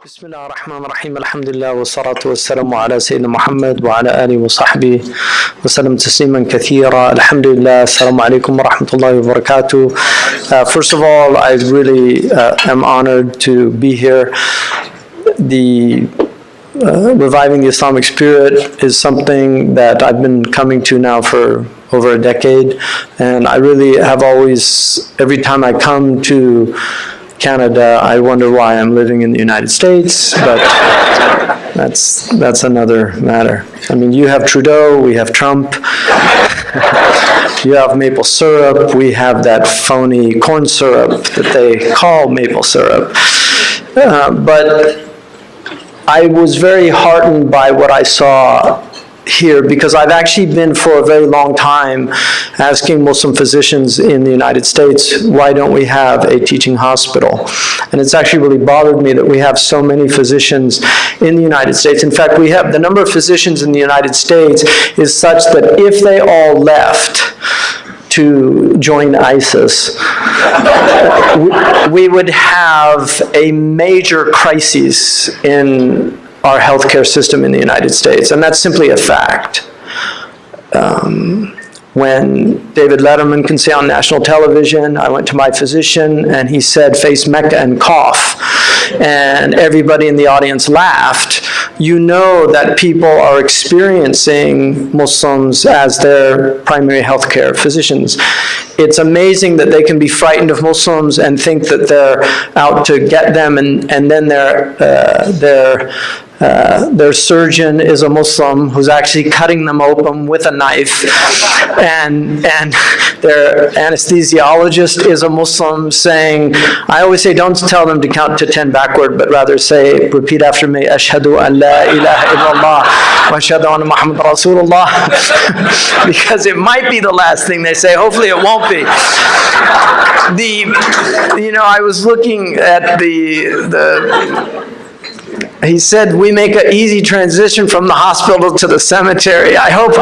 بسم الله الرحمن الرحيم الحمد لله والصلاة والسلام على سيدنا محمد وعلى آله وصحبه وسلم تسليما كثيرا. Alhamdulillah, assalamu alaikum wa rahmatullahi wa barakatuh. First of all, I really am honored to be here. The reviving the Islamic spirit is something that I've been coming to now for over a decade, and I really have always, every time I come to Canada, I wonder why I'm living in the United States, but that's another matter. I mean, you have Trudeau, we have Trump, you have maple syrup, we have that phony corn syrup that they call maple syrup. But I was very heartened by what I saw here, because I've actually been for a very long time asking Muslim physicians in the United States, why don't we have a teaching hospital? And it's actually really bothered me that we have so many physicians in the United States. In fact, we have the number of physicians in the United States is such that if they all left to join ISIS, we would have a major crisis in our healthcare system in the United States, and that's simply a fact. When David Letterman can say on national television, I went to my physician and he said, face Mecca and cough, and everybody in the audience laughed, you know that people are experiencing Muslims as their primary healthcare physicians. It's amazing that they can be frightened of Muslims and think that they're out to get them, and then their surgeon is a Muslim who's actually cutting them open with a knife, and their anesthesiologist is a Muslim saying, I always say don't tell them to count to 10 backward, but rather say, repeat after me, Ashhadu an la ilaha illallah wa ashhadu anna Muhammad Rasulullah, because it might be the last thing they say. Hopefully it won't be. I was looking at he said, we make an easy transition from the hospital to the cemetery. I hope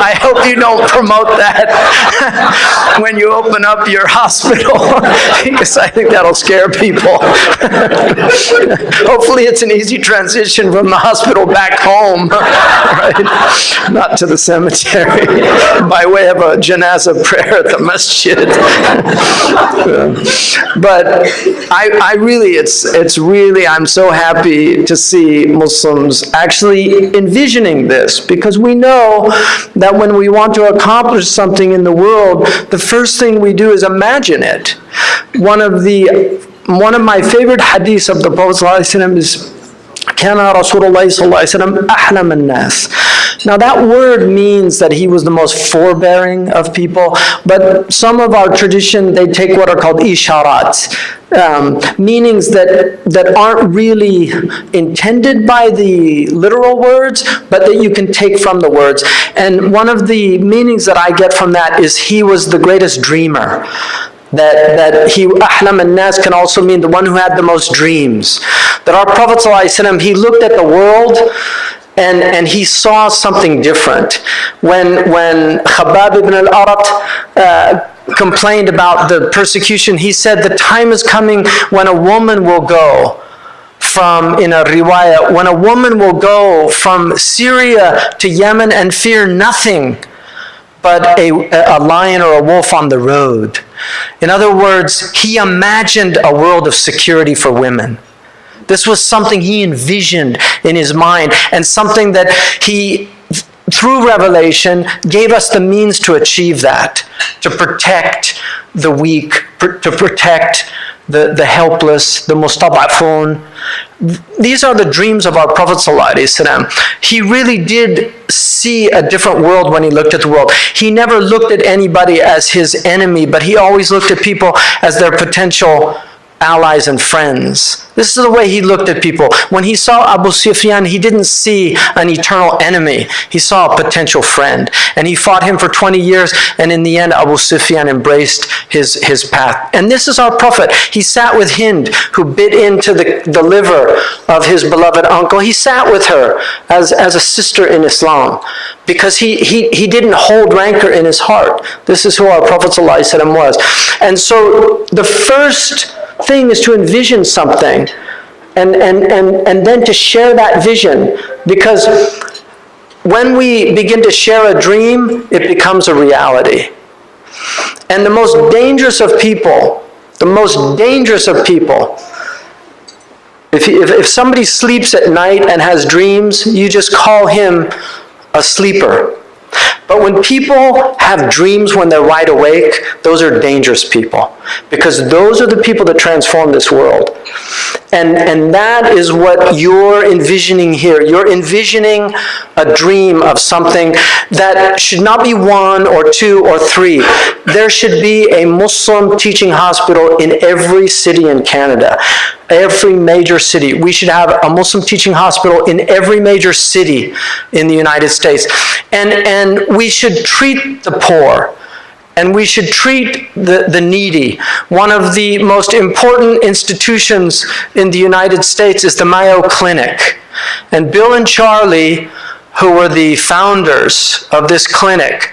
you don't promote that when you open up your hospital, because I think that'll scare people. Hopefully it's an easy transition from the hospital back home, right? Not to the cemetery, by way of a janazah prayer at the masjid. But I really, I'm so happy to see Muslims actually envisioning this, because we know that when we want to accomplish something in the world, the first thing we do is imagine it. One of my favorite hadiths of the Prophet ﷺ is Kana Rasulullah ﷺ ahlam an-nas. Now that word means that he was the most forbearing of people, but some of our tradition, they take what are called isharat, meanings that aren't really intended by the literal words, but that you can take from the words. And one of the meanings that I get from that is he was the greatest dreamer. That he, ahlam an-nas, can also mean the one who had the most dreams. That our Prophet ﷺ, he looked at the world and he saw something different. When Khabbab ibn al-Arat complained about the persecution, he said, the time is coming when a woman will go in a riwayah, when a woman will go from Syria to Yemen and fear nothing but a lion or a wolf on the road. In other words, he imagined a world of security for women. This was something he envisioned in his mind, and something that he, through revelation, gave us the means to achieve that, to protect the weak, to protect the helpless, the mustad'afun. These are the dreams of our Prophet ﷺ. He really did see a different world when he looked at the world. He never looked at anybody as his enemy, but he always looked at people as their potential allies and friends. This is the way he looked at people. When he saw Abu Sufyan, he didn't see an eternal enemy. He saw a potential friend. And he fought him for 20 years, and in the end, Abu Sufyan embraced his path. And this is our Prophet. He sat with Hind, who bit into the liver of his beloved uncle. He sat with her as a sister in Islam, because he didn't hold rancor in his heart. This is who our Prophet ﷺ was. And so the first thing is to envision something and then to share that vision, because when we begin to share a dream, it becomes a reality. And the most dangerous of people, if somebody sleeps at night and has dreams, you just call him a sleeper. But when people have dreams when they're wide awake, those are dangerous people, because those are the people that transform this world. And that is what you're envisioning here. You're envisioning a dream of something that should not be 1 or 2 or 3. There should be a Muslim teaching hospital in every city in Canada, every major city. We should have a Muslim teaching hospital in every major city in the United States. And we should treat the poor. And we should treat the needy. One of the most important institutions in the United States is the Mayo Clinic. And Bill and Charlie, who were the founders of this clinic,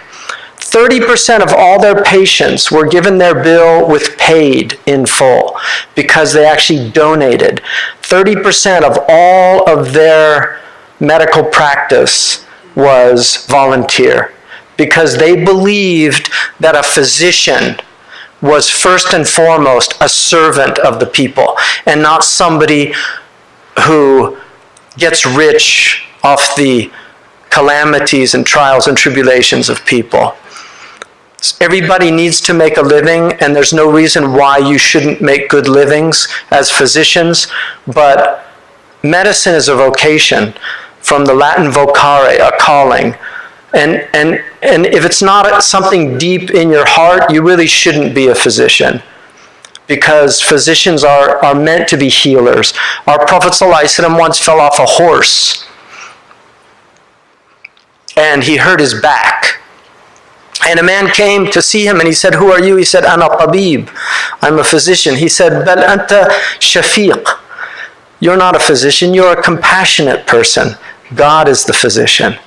30% of all their patients were given their bill with paid in full, because they actually donated. 30% of all of their medical practice was volunteer, because they believed that a physician was first and foremost a servant of the people, and not somebody who gets rich off the calamities and trials and tribulations of people. Everybody needs to make a living, and there's no reason why you shouldn't make good livings as physicians, but medicine is a vocation, from the Latin vocare, a calling. And if it's not something deep in your heart, you really shouldn't be a physician, because physicians are meant to be healers. Our Prophet ﷺ once fell off a horse, and he hurt his back. And a man came to see him, and he said, "Who are you?" He said, "Ana tabib, I'm a physician." He said, "Bal anta shafiq." You're not a physician, you're a compassionate person. God is the physician.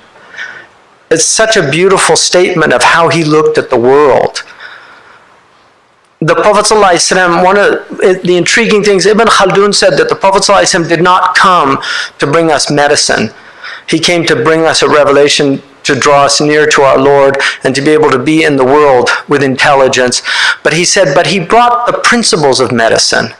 It's such a beautiful statement of how he looked at the world. The Prophet ﷺ, one of the intriguing things, Ibn Khaldun said that the Prophet ﷺ did not come to bring us medicine. He came to bring us a revelation, to draw us near to our Lord, and to be able to be in the world with intelligence. But he said, but he brought the principles of medicine.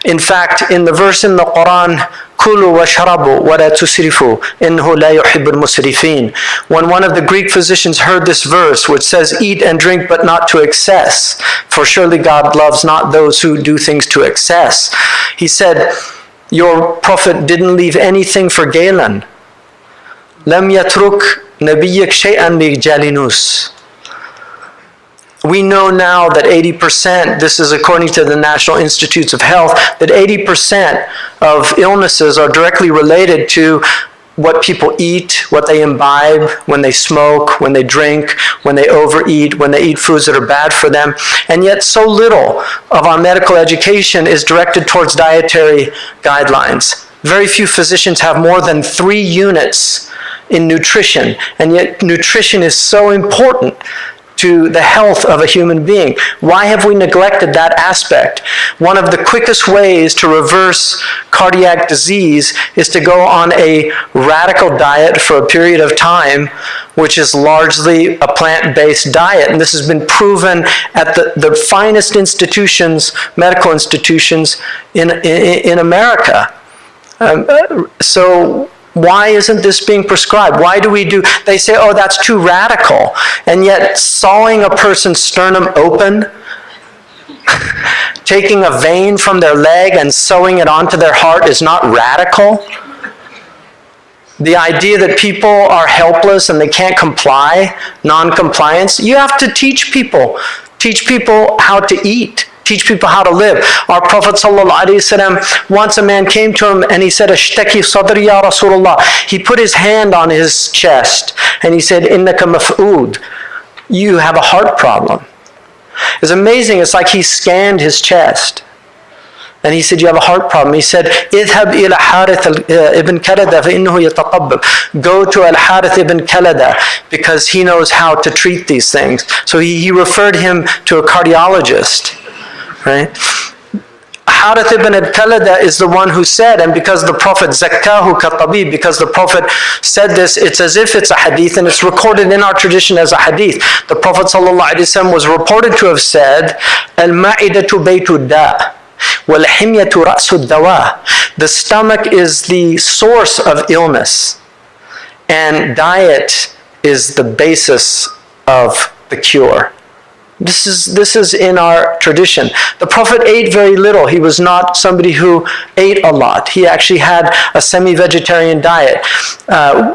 In fact, in the verse in the Quran, Kulu washrabu wa la tusrifu innahu la yuhibbul musrifin. When one of the Greek physicians heard this verse, which says, "Eat and drink, but not to excess, for surely God loves not those who do things to excess," he said, your prophet didn't leave anything for Galen. Lam yatruk nabiyyak shay'an li jalinus. We know now that 80%, this is according to the National Institutes of Health, that 80% of illnesses are directly related to what people eat, what they imbibe, when they smoke, when they drink, when they overeat, when they eat foods that are bad for them. And yet so little of our medical education is directed towards dietary guidelines. Very few physicians have more than 3 units in nutrition, and yet nutrition is so important to the health of a human being. Why have we neglected that aspect? One of the quickest ways to reverse cardiac disease is to go on a radical diet for a period of time, which is largely a plant-based diet. And this has been proven at the finest institutions, medical institutions in America. So why isn't this being prescribed? Why do we do, they say, oh, that's too radical. And yet sawing a person's sternum open, taking a vein from their leg and sewing it onto their heart is not radical. The idea that people are helpless and they can't comply, non-compliance, you have to teach people how to eat. Teach people how to live. Our Prophet ﷺ, once a man came to him and he said, "Ashtaki sadri ya Rasulullah." He put his hand on his chest and he said, "Innaka maf'ud." You have a heart problem. It's amazing. It's like he scanned his chest. And he said, "You have a heart problem." He said, "Idhab ila Harith ibn Kalada fa innahu yataqabbab." Go to Al-Harith ibn Kalada because he knows how to treat these things. So he referred him to a cardiologist. Right? Harith ibn al-Kalada is the one who said, and because the Prophet zakkahu katabib, because the Prophet said this, it's as if it's a hadith, and it's recorded in our tradition as a hadith. The Prophet ﷺ was reported to have said, al-ma'idatu baytu da' wal-himyatu ra'su dawa. The stomach is the source of illness, and diet is the basis of the cure. This is in our tradition. The Prophet ate very little. He was not somebody who ate a lot. He actually had a semi-vegetarian diet.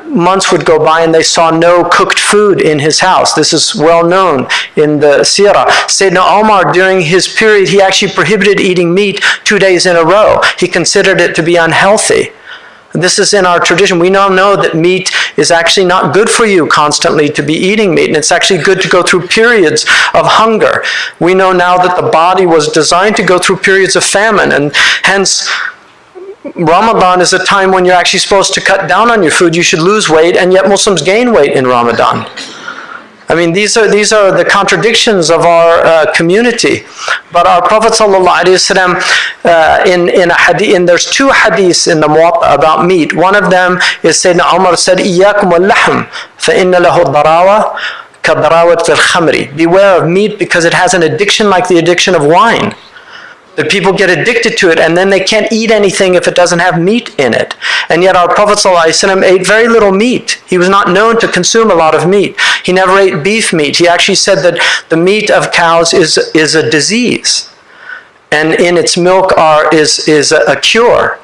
Months would go by and they saw no cooked food in his house. This is well known in the Sirah. Sayyidina Omar, during his period, he actually prohibited eating meat 2 days in a row. He considered it to be unhealthy. This is in our tradition. We now know that meat is actually not good for you constantly to be eating meat, and it's actually good to go through periods of hunger. We know now that the body was designed to go through periods of famine, and hence Ramadan is a time when you're actually supposed to cut down on your food. You should lose weight, and yet Muslims gain weight in Ramadan. I mean, these are the contradictions of our community. But our Prophet ﷺ, in a hadith, there's two hadiths in the Muwatta about meat. One of them is Sayyidina Umar said, إِيَّاكُمْ وَاللَّحْمِ فَإِنَّ لَهُ الضَّرَاوَةَ كَضَرَاوَةِ الْخَمْرِ. Beware of meat because it has an addiction like the addiction of wine. That people get addicted to it, and then they can't eat anything if it doesn't have meat in it. And yet our Prophet ﷺ ate very little meat. He was not known to consume a lot of meat. He never ate beef meat. He actually said that the meat of cows is a disease, and in its milk is a cure.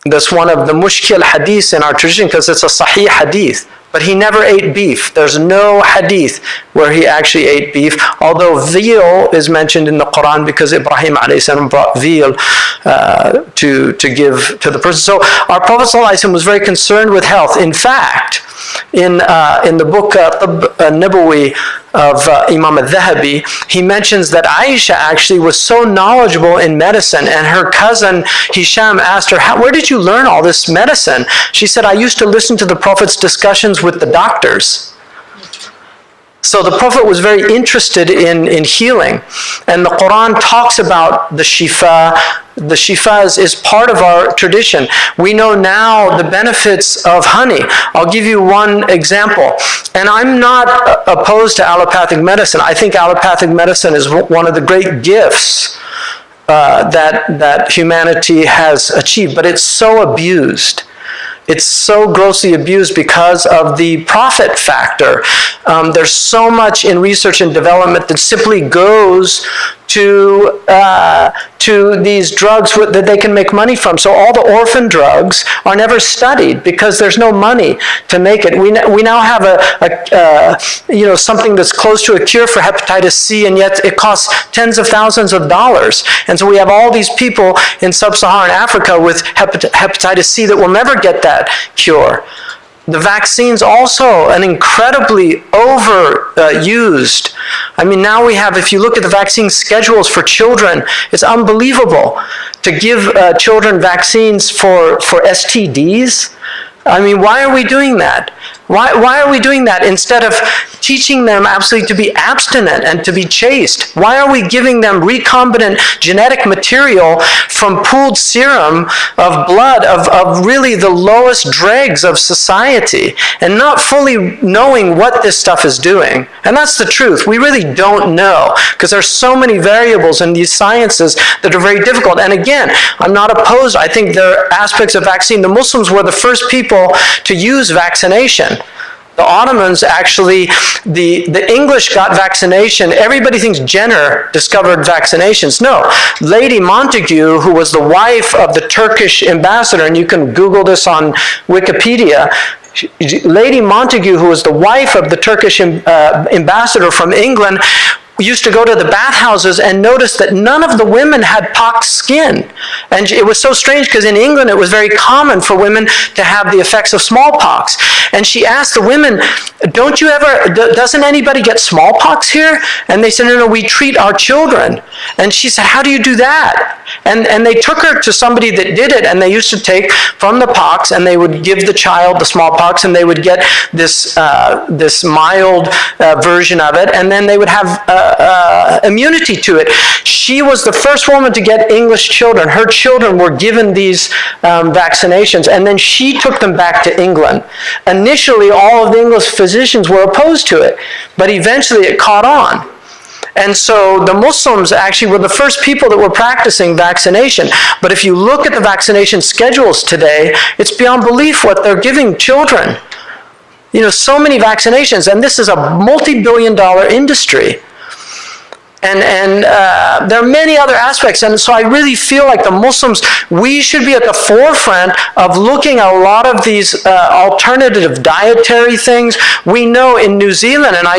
That's one of the mushkil hadiths in our tradition because it's a sahih hadith. But he never ate beef. There's no hadith where he actually ate beef, although veal is mentioned in the Quran because Ibrahim a.s. brought veal to give to the person. So our Prophet ﷺ was very concerned with health. In fact, in the book Tibb Nabawi of Imam al-Dhahabi, he mentions that Aisha actually was so knowledgeable in medicine, and her cousin Hisham asked her, where did you learn all this medicine? She said, I used to listen to the Prophet's discussions with the doctors. So the Prophet was very interested in healing, and the Quran talks about the shifa. The shifa is part of our tradition. We know now the benefits of honey. I'll give you one example. And I'm not opposed to allopathic medicine. I think allopathic medicine is one of the great gifts that humanity has achieved, but it's so abused. It's so grossly abused because of the profit factor. There's so much in research and development that simply goes to these drugs that they can make money from. So all the orphan drugs are never studied because there's no money to make it. We now have something that's close to a cure for hepatitis C, and yet it costs tens of thousands of dollars. And so we have all these people in sub-Saharan Africa with hepatitis C that will never get that cure. The vaccine's also an incredibly overused. I mean, now we have, if you look at the vaccine schedules for children, it's unbelievable to give children vaccines for STDs. I mean, why are we doing that? Why are we doing that instead of teaching them absolutely to be abstinent and to be chaste? Why are we giving them recombinant genetic material from pooled serum of blood of really the lowest dregs of society and not fully knowing what this stuff is doing? And that's the truth. We really don't know because there's so many variables in these sciences that are very difficult. And again, I'm not opposed. I think there are aspects of vaccine. The Muslims were the first people to use vaccination. The Ottomans actually, the English got vaccination. Everybody thinks Jenner discovered vaccinations. No, Lady Montagu, who was the wife of the Turkish ambassador, and you can Google this on Wikipedia, Lady Montagu, who was the wife of the Turkish ambassador from England, used to go to the bathhouses and notice that none of the women had pox skin. And it was so strange because in England it was very common for women to have the effects of smallpox. And she asked the women, doesn't anybody get smallpox here? And they said, no, we treat our children. And she said, how do you do that? And they took her to somebody that did it, and they used to take from the pox, and they would give the child the smallpox, and they would get this mild version of it, and then they would have immunity to it. She was the first woman to get English children. Her children were given these vaccinations, and then she took them back to England. Initially, all of the English physicians were opposed to it, but eventually it caught on. And so the Muslims actually were the first people that were practicing vaccination. But if you look at the vaccination schedules today, it's beyond belief what they're giving children. You know, so many vaccinations, and this is a multi-billion-dollar industry. And there are many other aspects, and so I really feel like the Muslims, we should be at the forefront of looking at a lot of these alternative dietary things. We know in New Zealand, and I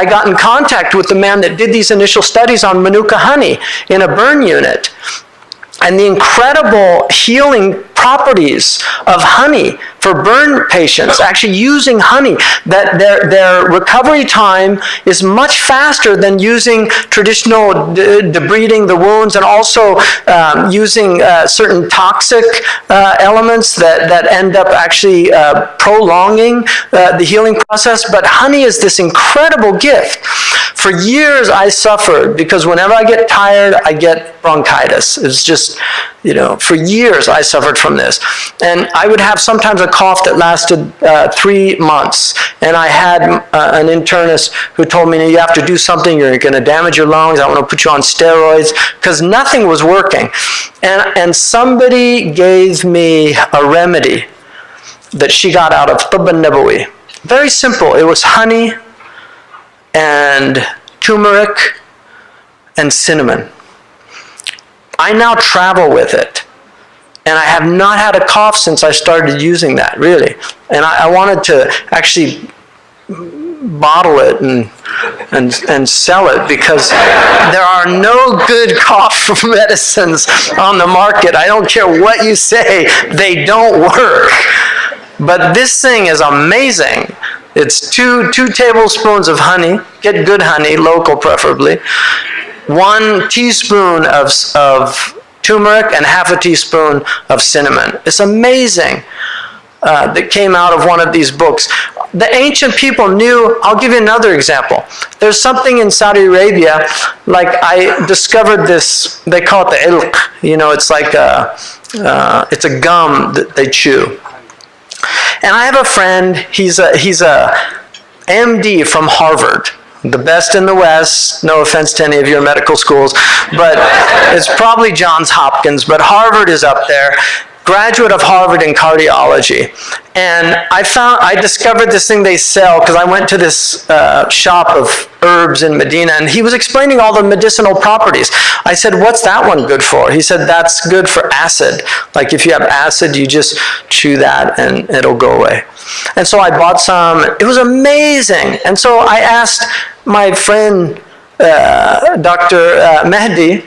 got in contact with the man that did these initial studies on Manuka honey in a burn unit, and the incredible healing properties of honey for burn patients, actually using honey, that their recovery time is much faster than using traditional debriding the wounds, and also using certain toxic elements that end up actually prolonging the healing process. But honey is this incredible gift. For years I suffered because whenever I get tired, I get bronchitis. It's just, you know, for years I suffered from this. And I would have sometimes a cough that lasted 3 months. And I had an internist who told me, you have to do something, you're going to damage your lungs, I want to put you on steroids, because nothing was working. And somebody gave me a remedy that she got out of Tibb al-Nabawi. Very simple. It was honey and turmeric and cinnamon. I now travel with it, and I have not had a cough since I started using that, really. And I wanted to actually bottle it and sell it, because there are no good cough medicines on the market. I don't care what you say, they don't work. But this thing is amazing. It's two tablespoons of honey. Get good honey, local preferably. 1 teaspoon of turmeric and half a teaspoon of cinnamon. It's amazing. That came out of one of these books. The ancient people knew. I'll give you another example. There's something in Saudi Arabia, like I discovered this, they call it the ilq. You know, it's like it's a gum that they chew. And I have a friend, he's a MD from Harvard, the best in the West. No offense to any of your medical schools, but it's probably Johns Hopkins, but Harvard is up there. Graduate of Harvard in cardiology. And I discovered this thing they sell, because I went to this shop of herbs in Medina, and he was explaining all the medicinal properties. I said, what's that one good for? He said, that's good for acid. Like if you have acid, you just chew that and it'll go away. And so I bought some. It was amazing. And so I asked my friend, Dr. Mehdi,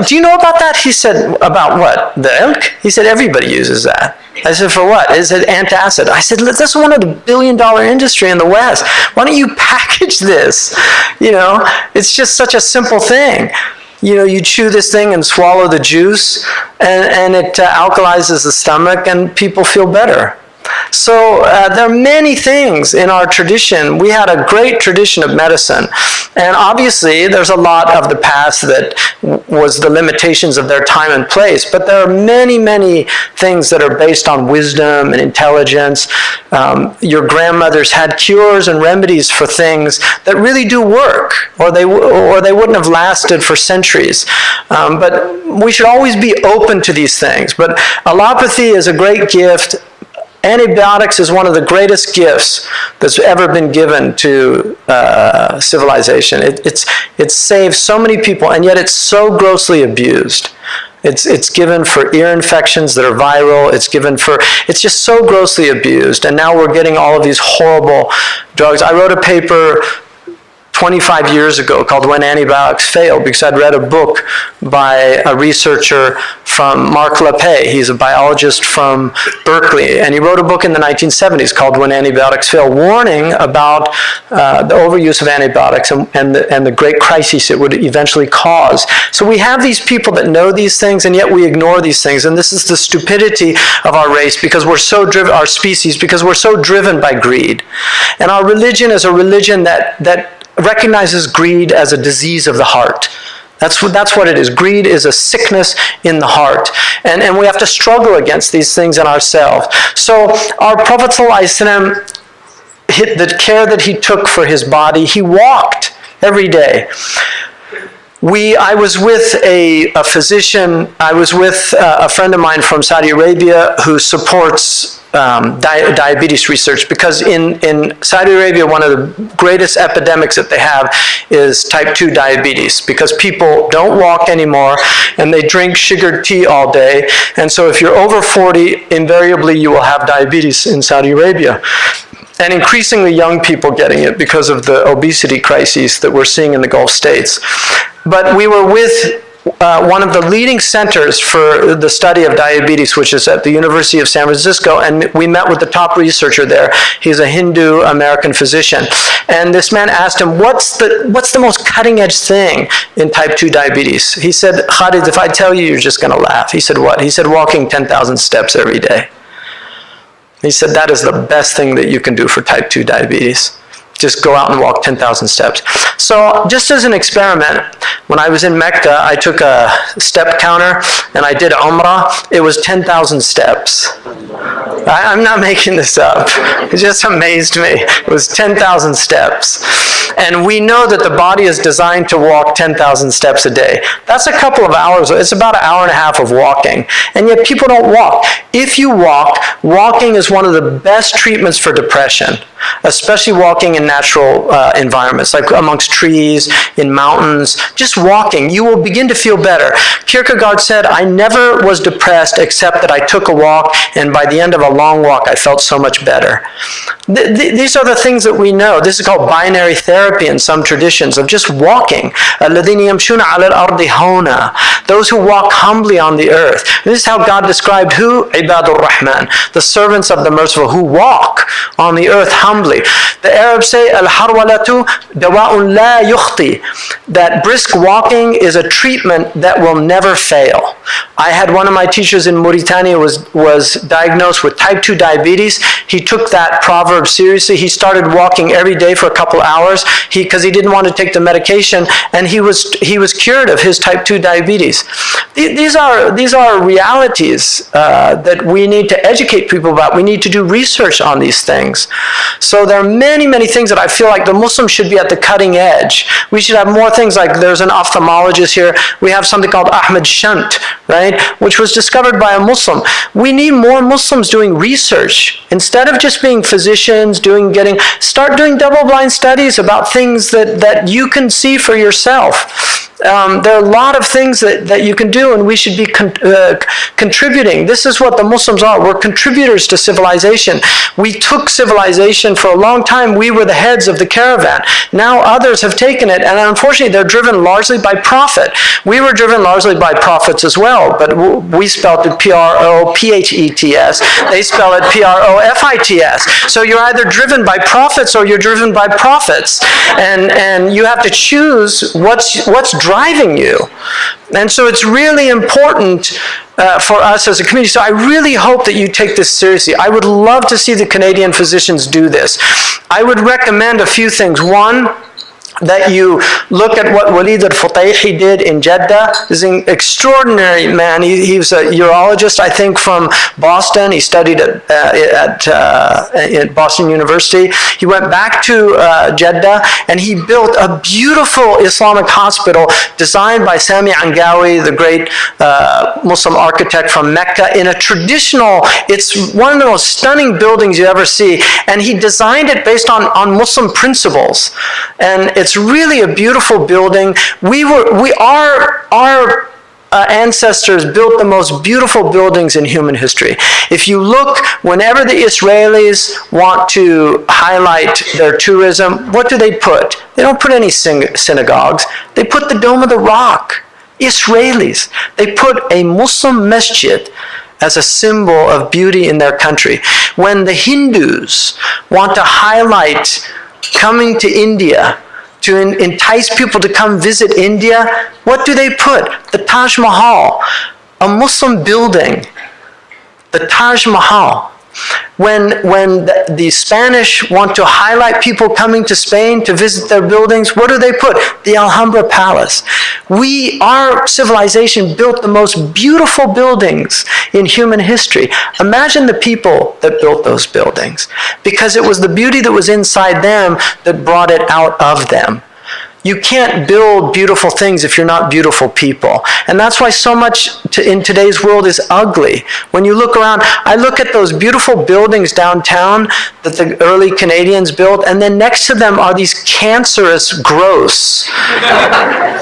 do you know about that? He said, about what? The ilk? He said, everybody uses that. I said, for what? Is it antacid? I said, that's one of the billion-dollar industry in the West. Why don't you package this? You know, it's just such a simple thing. You know, you chew this thing and swallow the juice, and it alkalizes the stomach, and people feel better. So there are many things in our tradition. We had a great tradition of medicine. And obviously, there's a lot of the past that was the limitations of their time and place. But there are many, many things that are based on wisdom and intelligence. Your grandmothers had cures and remedies for things that really do work, or they wouldn't have lasted for centuries. But we should always be open to these things. But allopathy is a great gift. Antibiotics is one of the greatest gifts that's ever been given to civilization. It's saved so many people, and yet it's so grossly abused. It's given for ear infections that are viral. It's just so grossly abused. And now we're getting all of these horrible drugs. I wrote a paper 25 years ago called When Antibiotics Fail, because I'd read a book by a researcher from Mark LePay. He's a biologist from Berkeley, and he wrote a book in the 1970s called When Antibiotics Fail, warning about the overuse of antibiotics and the great crises it would eventually cause. So we have these people that know these things, and yet we ignore these things, and this is the stupidity of our race, because we're so driven, our species, because we're so driven by greed. And our religion is a religion that recognizes greed as a disease of the heart. That's what it is. Greed is a sickness in the heart. And we have to struggle against these things in ourselves. So our Prophet ﷺ, the care that he took for his body, he walked every day. I was with a physician, I was with a friend of mine from Saudi Arabia who supports diabetes research, because in Saudi Arabia, one of the greatest epidemics that they have is type 2 diabetes, because people don't walk anymore and they drink sugared tea all day. And so if you're over 40, invariably you will have diabetes in Saudi Arabia. And increasingly young people getting it because of the obesity crises that we're seeing in the Gulf states. But we were with one of the leading centers for the study of diabetes, which is at the University of San Francisco, and we met with the top researcher there. He's a Hindu-American physician. And this man asked him, what's the most cutting-edge thing in type 2 diabetes? He said, Khalid, if I tell you, you're just going to laugh. He said, what? He said, walking 10,000 steps every day. He said, that is the best thing that you can do for type 2 diabetes. Just go out and walk 10,000 steps. So just as an experiment, when I was in Mecca, I took a step counter and I did Umrah. It was 10,000 steps. I'm not making this up. It just amazed me. It was 10,000 steps. And we know that the body is designed to walk 10,000 steps a day. That's a couple of hours. It's about an hour and a half of walking. And yet people don't walk. If you walk, walking is one of the best treatments for depression, especially walking in natural environments, like amongst trees, in mountains. Just walking, you will begin to feel better. Kierkegaard said, I never was depressed except that I took a walk, and by the end of a long walk, I felt so much better. These are the things that we know. This is called binary therapy in some traditions, of just walking. Those who walk humbly on the earth. This is how God described who? Ibadur Rahman, the servants of the merciful, who walk on the earth humbly. The Arabs say, Al-harwalatu dawa'un la yukhti, that brisk walking is a treatment that will never fail. I had one of my teachers in Mauritania was diagnosed with type 2 diabetes. He took that proverb seriously. He started walking every day for a couple hours because he didn't want to take the medication, and he was cured of his type 2 diabetes. These are realities that we need to educate people about. We need to do research on these things. So there are many, many things that I feel like the Muslims should be at the cutting edge. We should have more things like, there's an ophthalmologist here. We have something called Ahmed Shant, right, which was discovered by a Muslim. We need more Muslims doing research. Instead of just being physicians, start doing double-blind studies about things that you can see for yourself. There are a lot of things that you can do, and we should be contributing. This is what the Muslims are. We're contributors to civilization. We took civilization for a long time. We were the heads of the caravan. Now others have taken it, and unfortunately they're driven largely by profit. We were driven largely by profits as well, but we spelled it P-R-O-P-H-E-T-S. They spell it P-R-O-F-I-T-S. So you're either driven by profits or you're driven by profits. And you have to choose what's driving you. And so it's really important for us as a community. So I really hope that you take this seriously. I would love to see the Canadian physicians do this. I would recommend a few things. One, that you look at what Walid al-Futayhi did in Jeddah. He's an extraordinary man. He was a urologist, I think, from Boston. He studied at Boston University. He went back to Jeddah, and he built a beautiful Islamic hospital designed by Sami Angawi, the great Muslim architect from Mecca, in a traditional, it's one of the most stunning buildings you ever see, and he designed it based on Muslim principles. And it's really a beautiful building. Our ancestors built the most beautiful buildings in human history. If you look, whenever the Israelis want to highlight their tourism, what do they put? They don't put any synagogues. They put the Dome of the Rock. Israelis. They put a Muslim masjid as a symbol of beauty in their country. When the Hindus want to highlight coming to India, to entice people to come visit India, what do they put? The Taj Mahal, a Muslim building. The Taj Mahal. When the Spanish want to highlight people coming to Spain to visit their buildings, what do they put? The Alhambra Palace. Our civilization built the most beautiful buildings in human history. Imagine the people that built those buildings, because it was the beauty that was inside them that brought it out of them. You can't build beautiful things if you're not beautiful people. And that's why so much in today's world is ugly. When you look around, I look at those beautiful buildings downtown that the early Canadians built, and then next to them are these cancerous growths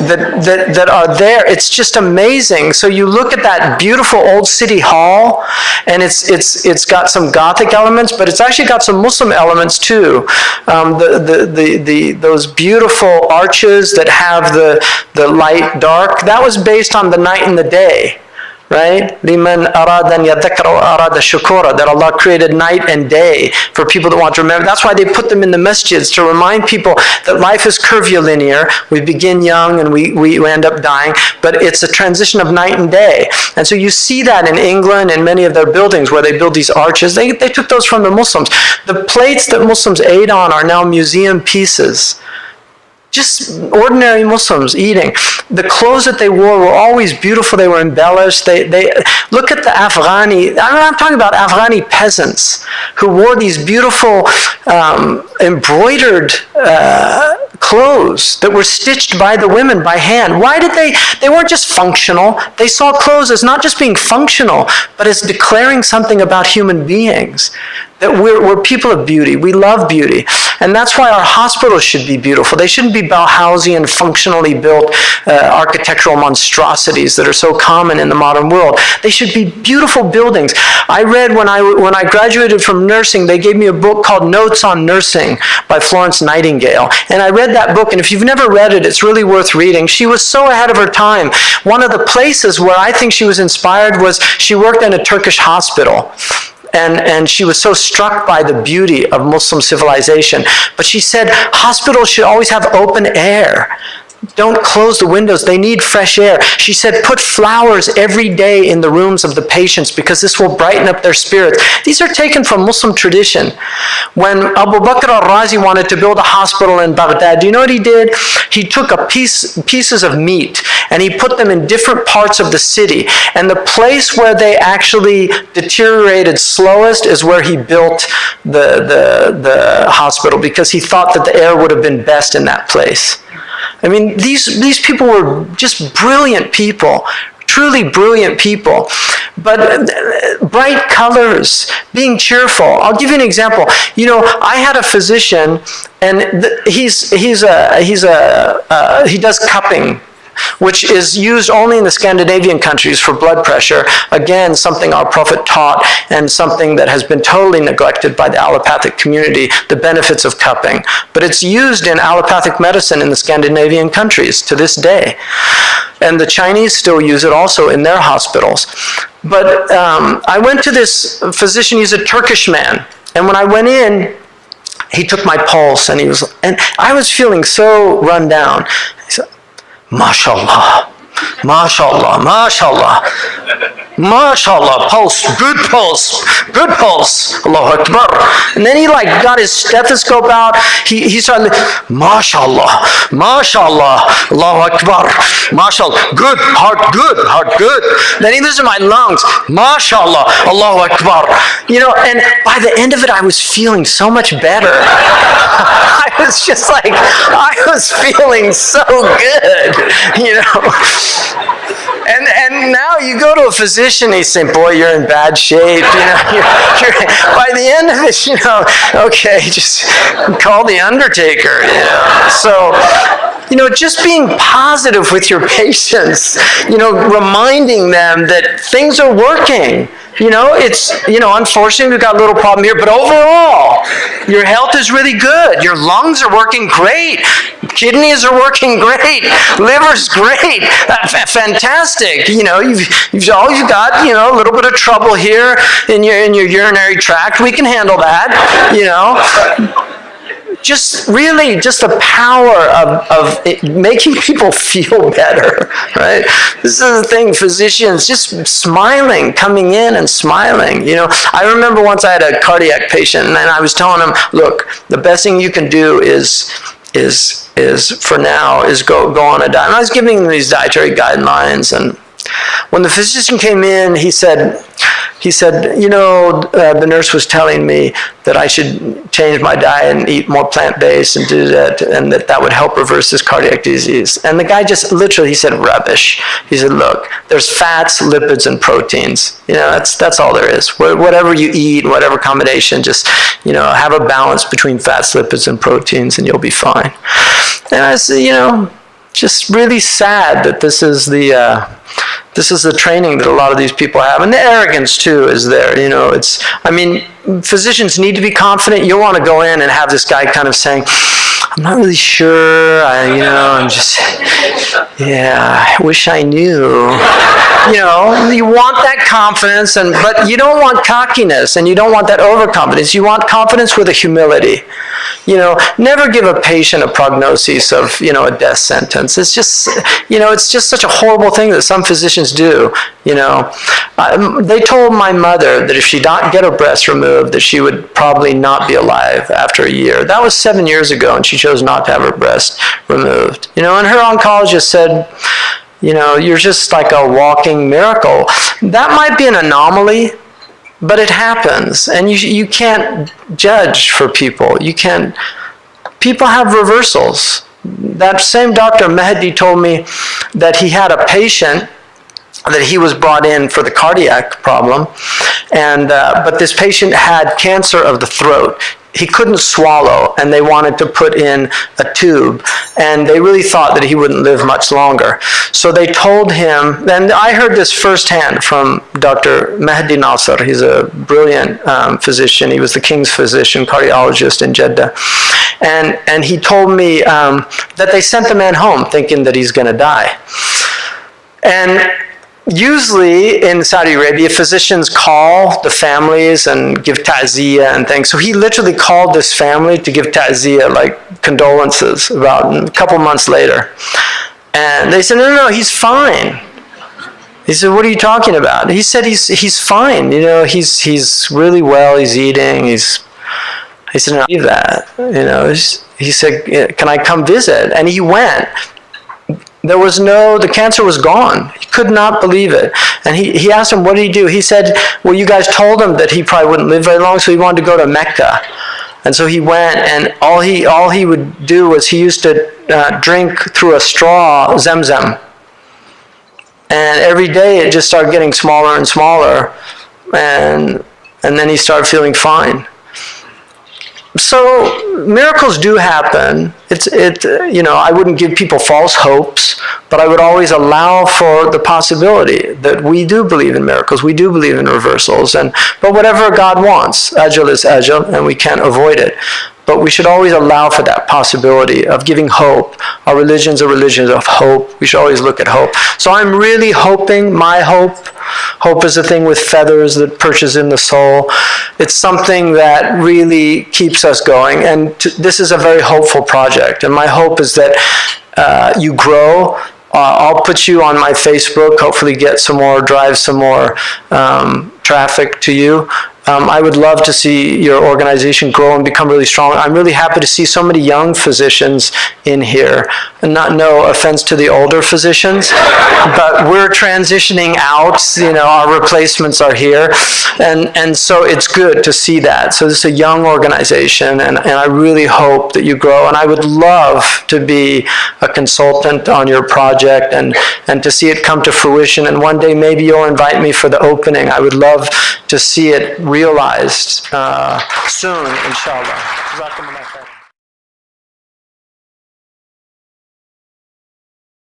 that are there. It's just amazing. So you look at that beautiful old city hall, and it's got some Gothic elements, but it's actually got some Muslim elements too. Those beautiful arches that have the light dark, that was based on the night and the day, right? Liman arada an yadhakkara wa arada shukura, that Allah created night and day for people that want to remember. That's why they put them in the masjids, to remind people that life is curvilinear. We begin young and we end up dying, but it's a transition of night and day. And so you see that in England and many of their buildings where they build these arches. They took those from the Muslims. The plates that Muslims ate on are now museum pieces. Just ordinary Muslims eating. The clothes that they wore were always beautiful. They were embellished. They look at the Afghani. I'm talking about Afghani peasants who wore these beautiful embroidered clothes that were stitched by the women by hand. Why did they weren't just functional. They saw clothes as not just being functional, but as declaring something about human beings. That we're people of beauty. We love beauty. And that's why our hospitals should be beautiful. They shouldn't be Bauhausian, functionally built architectural monstrosities that are so common in the modern world. They should be beautiful buildings. I read when I graduated from nursing, they gave me a book called Notes on Nursing by Florence Nightingale. And I read that book, and if you've never read it, it's really worth reading. She was so ahead of her time. One of the places where I think she was inspired was she worked in a Turkish hospital. And she was so struck by the beauty of Muslim civilization. But she said hospitals should always have open air. Don't close the windows. They need fresh air. She said, put flowers every day in the rooms of the patients because this will brighten up their spirits. These are taken from Muslim tradition. When Abu Bakr al-Razi wanted to build a hospital in Baghdad, do you know what he did? He took pieces of meat and he put them in different parts of the city. And the place where they actually deteriorated slowest is where he built the hospital, because he thought that the air would have been best in that place. I mean, these people were just brilliant people, truly brilliant people. But bright colors, being cheerful. I'll give you an example. You know, I had a physician, and he does cupping, which is used only in the Scandinavian countries for blood pressure. Again, something our Prophet taught and something that has been totally neglected by the allopathic community, the benefits of cupping. But it's used in allopathic medicine in the Scandinavian countries to this day. And the Chinese still use it also in their hospitals. But I went to this physician, he's a Turkish man. And when I went in, he took my pulse and I was feeling so run down. He said, MashaAllah, MashaAllah, MashaAllah, MashaAllah, pulse, good pulse, good pulse, Allahu Akbar. And then he got his stethoscope out, he started, MashaAllah, MashaAllah, Allahu Akbar, MashaAllah, good, heart good. Then he listened to my lungs, MashaAllah, Allahu Akbar. You know, and by the end of it, I was feeling so much better. I was just I was feeling so good, you know. And now you go to a physician, he's saying, boy, you're in bad shape, you know. By the end of it, you know, okay, just call the undertaker, you know. So just being positive with your patients, reminding them that things are working. Unfortunately, we've got a little problem here, but overall, your health is really good. Your lungs are working great. Kidneys are working great. Liver's great. Fantastic. You've got, a little bit of trouble here in your urinary tract. We can handle that, Just the power of it making people feel better, right? This is the thing, physicians just smiling, coming in and smiling. I remember once I had a cardiac patient, and I was telling him, look, the best thing you can do is for now is go on a diet. And I was giving him these dietary guidelines, and when the physician came in, he said, the nurse was telling me that I should change my diet and eat more plant-based and do that, and that would help reverse this cardiac disease. And the guy just literally, he said, rubbish. He said, look, there's fats, lipids, and proteins. That's all there is. Whatever you eat, whatever combination, just, have a balance between fats, lipids, and proteins, and you'll be fine. And I said, just really sad that this is the training that a lot of these people have, and the arrogance too is there. Physicians need to be confident. You want to go in and have this guy kind of saying, I'm not really sure. I wish I knew. You want that confidence, but you don't want cockiness, and you don't want that overconfidence. You want confidence with a humility. Never give a patient a prognosis of, a death sentence. It's just, it's just such a horrible thing that some physicians do. They told my mother that if she didn't get her breast removed, that she would probably not be alive after a year. That was 7 years ago, and she chose not to have her breast removed. And her oncologist said, you're just like a walking miracle. That might be an anomaly, but it happens, and you can't judge for people. People have reversals. That same Dr. Mehdi told me that he had a patient that he was brought in for the cardiac problem, but this patient had cancer of the throat. He couldn't swallow, and they wanted to put in a tube, and they really thought that he wouldn't live much longer. So they told him, and I heard this firsthand from Dr. Mehdi Nasser. He's a brilliant physician. He was the king's physician, cardiologist in Jeddah. And he told me that they sent the man home thinking that he's going to die. And usually in Saudi Arabia, physicians call the families and give ta'ziyah and things. So he literally called this family to give ta'ziyah, like condolences, about a couple months later. And they said, no, he's fine. He said, what are you talking about? He said, he's fine. He's really well. He's eating. He said, no, leave that. He said, can I come visit? And he went. The cancer was gone. He could not believe it. And he asked him, what did he do? He said, well, you guys told him that he probably wouldn't live very long, so he wanted to go to Mecca. And so he went, and all he would do was he used to drink through a straw Zemzem. And every day it just started getting smaller and smaller. And then he started feeling fine. So miracles do happen. I wouldn't give people false hopes, but I would always allow for the possibility that we do believe in miracles. We do believe in reversals, but whatever God wants, ajal is ajal, and we can't avoid it. But we should always allow for that possibility of giving hope. Our religion's a religion of hope. We should always look at hope. So I'm really hoping, my hope is a thing with feathers that perches in the soul. It's something that really keeps us going. And this is a very hopeful project. And my hope is that you grow. I'll put you on my Facebook, hopefully drive some more traffic to you. I would love to see your organization grow and become really strong. I'm really happy to see so many young physicians in here. And no offense to the older physicians, but we're transitioning out. Our replacements are here. And so it's good to see that. So this is a young organization, and I really hope that you grow. And I would love to be a consultant on your project and to see it come to fruition. And one day maybe you'll invite me for the opening. I would love to see it realized soon, inshallah.